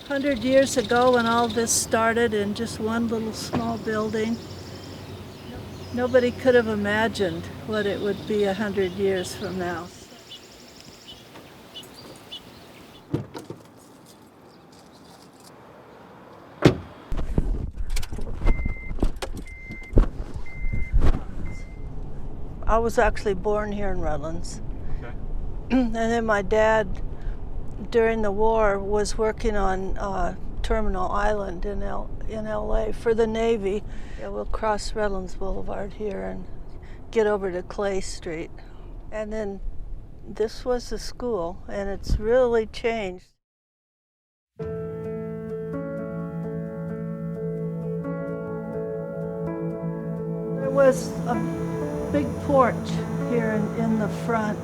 100 years ago when all this started in just one little small building, nobody could have imagined what it would be 100 years from now. I was actually born here in Redlands. Okay. And then my dad, during the war, was working on Terminal Island in LA for the Navy. Yeah, we'll cross Redlands Boulevard here and get over to Clay Street. And then this was the school, and it's really changed. There was a big porch here in the front.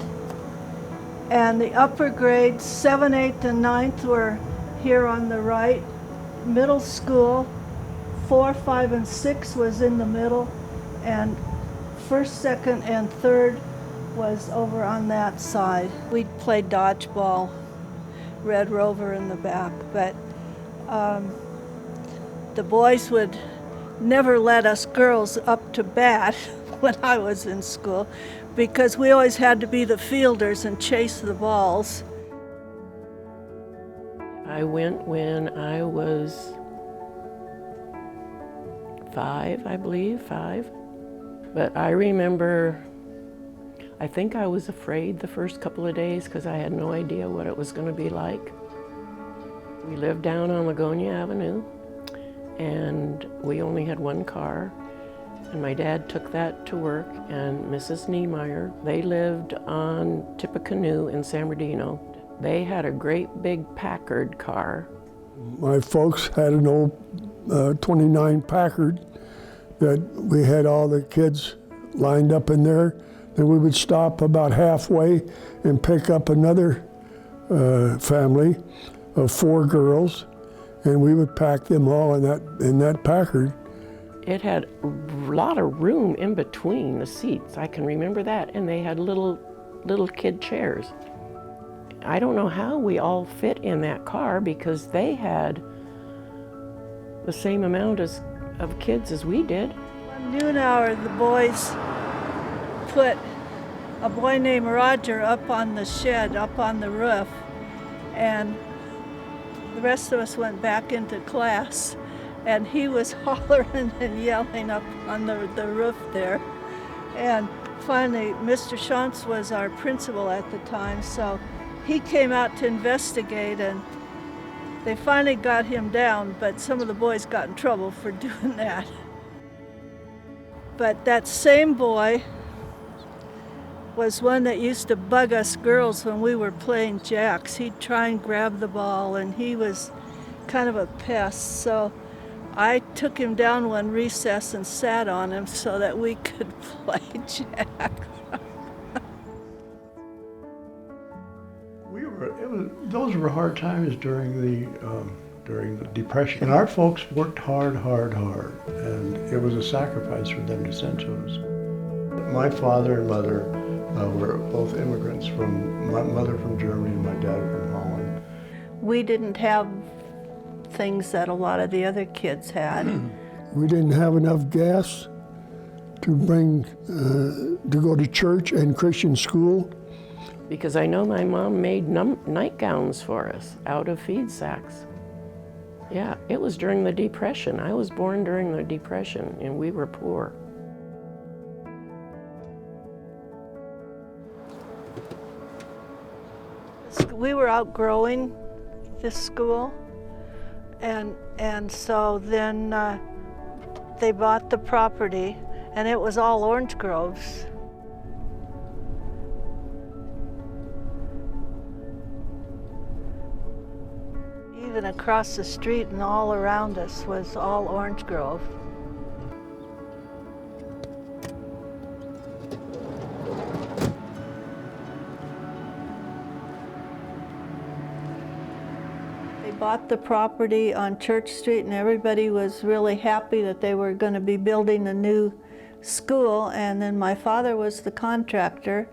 And the upper grades, 7th, 8th, and 9th were here on the right. Middle school, 4, 5, and 6 was in the middle. And 1st, 2nd, and 3rd was over on that side. We'd play dodgeball, Red Rover in the back. But the boys would never let us girls up to bat when I was in school, because we always had to be the fielders and chase the balls. I went when I was 5, I believe, 5. But I remember, I think I was afraid the first couple of days because I had no idea what it was going to be like. We lived down on Lagonia Avenue, and we only had one car. And my dad took that to work, and Mrs. Nymeyer, they lived on Tippecanoe in San Bernardino. They had a great big Packard car. My folks had an old 29 Packard that we had all the kids lined up in there. Then we would stop about halfway and pick up another family of 4 girls, and we would pack them all in that Packard. It had a lot of room in between the seats. I can remember that. And they had little kid chairs. I don't know how we all fit in that car because they had the same amount of kids as we did. One noon hour, the boys put a boy named Roger up on the shed, up on the roof, and the rest of us went back into class. And he was hollering and yelling up on the roof there. And finally, Mr. Shantz was our principal at the time, so he came out to investigate, and they finally got him down, but some of the boys got in trouble for doing that. But that same boy was one that used to bug us girls when we were playing jacks. He'd try and grab the ball, and he was kind of a pest. So I took him down one recess and sat on him so that we could play jacks. Those were hard times during the Depression. And our folks worked hard, and it was a sacrifice for them to send to us. My father and mother were both immigrants, from my mother from Germany and my dad from Holland. We didn't have things that a lot of the other kids had. We didn't have enough gas to bring to go to church and Christian school. Because I know my mom made nightgowns for us out of feed sacks. Yeah, it was during the Depression. I was born during the Depression, and we were poor. We were outgrowing this school, and so then they bought the property, and it was all orange groves. Even across the street and all around us was all orange grove. They bought the property on Church Street, and everybody was really happy that they were going to be building a new school, and then my father was the contractor.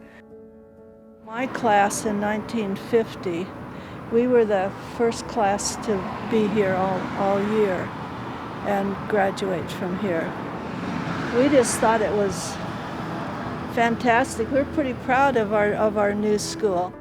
My class in 1950 We were the first class to be here all year and graduate from here. We just thought it was fantastic. We're pretty proud of our new school.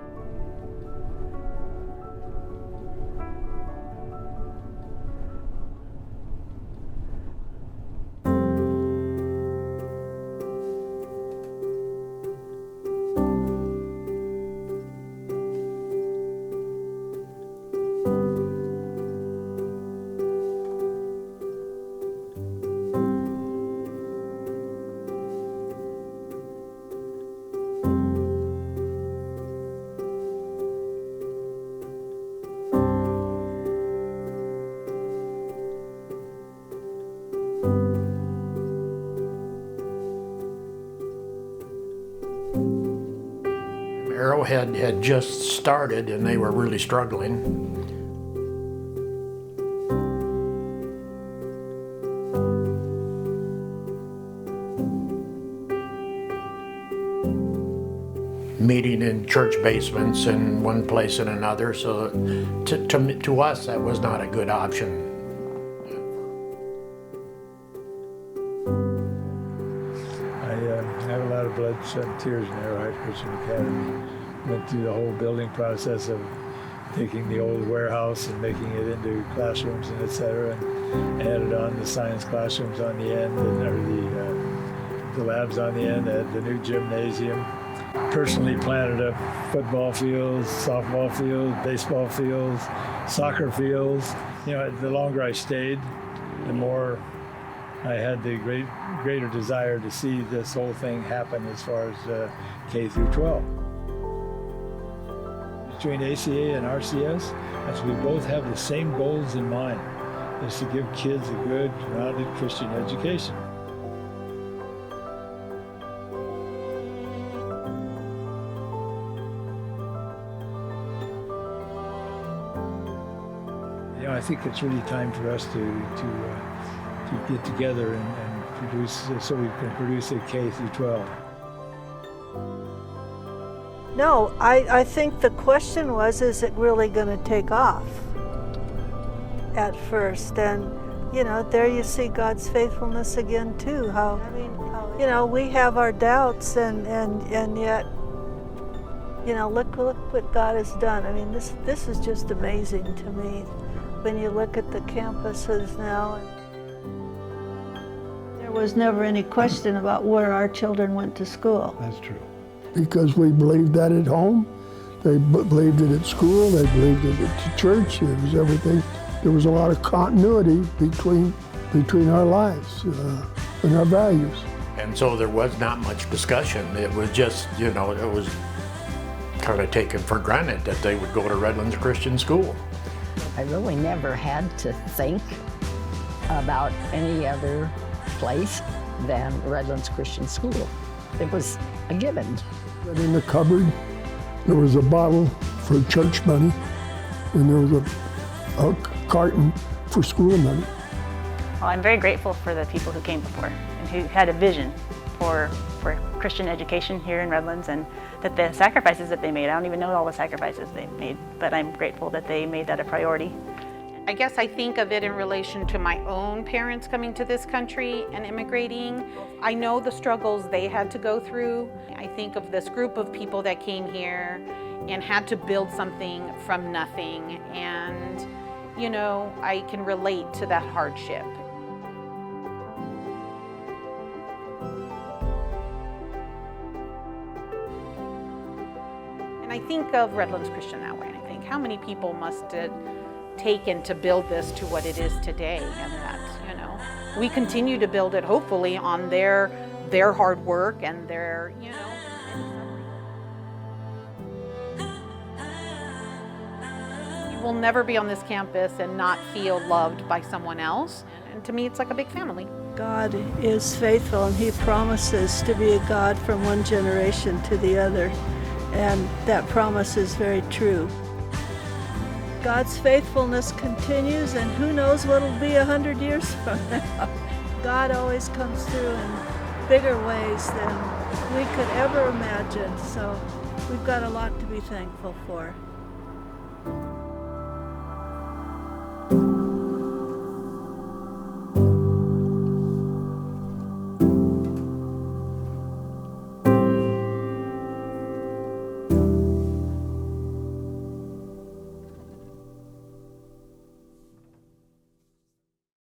Arrowhead had just started and they were really struggling. Meeting in church basements in one place and another, so to us that was not a good option. I have a lot of blood, sweat, and tears in Arrowhead Christian Academy. Went through the whole building process of taking the old warehouse and making it into classrooms and etc. And added on the science classrooms on the end, and the labs on the end, the new gymnasium. Personally planted up football fields, softball fields, baseball fields, soccer fields. You know, the longer I stayed, the more I had the greater desire to see this whole thing happen as far as K through 12. Between ACA and RCS, as we both have the same goals in mind, is to give kids a good, rounded Christian education. You know, I think it's really time for us to get together and produce, so we can produce a K through 12. No, I think the question was, is it really going to take off at first? And, you know, there you see God's faithfulness again, too. How, you know, we have our doubts, and yet, you know, look what God has done. I mean, this is just amazing to me when you look at the campuses now. There was never any question about where our children went to school. That's true. Because we believed that at home, they believed it at school, they believed it at church, it was everything. There was a lot of continuity between our lives and our values. And so there was not much discussion. It was just, you know, it was kind of taken for granted that they would go to Redlands Christian School. I really never had to think about any other place than Redlands Christian School. It was a given. In the cupboard, there was a bottle for church money, and there was a carton for school money. Well, I'm very grateful for the people who came before and who had a vision for Christian education here in Redlands, and that the sacrifices that they made, I don't even know all the sacrifices they made, but I'm grateful that they made that a priority. I guess I think of it in relation to my own parents coming to this country and immigrating. I know the struggles they had to go through. I think of this group of people that came here and had to build something from nothing, and, you know, I can relate to that hardship. And I think of Redlands Christian that way, and I think how many people must have taken to build this to what it is today, and that, you know, we continue to build it hopefully on their hard work and their, you know. You will never be on this campus and not feel loved by someone else, and to me it's like a big family. God is faithful, and He promises to be a God from one generation to the other, and that promise is very true. God's faithfulness continues, and who knows what it'll be 100 years from now. God always comes through in bigger ways than we could ever imagine, so we've got a lot to be thankful for.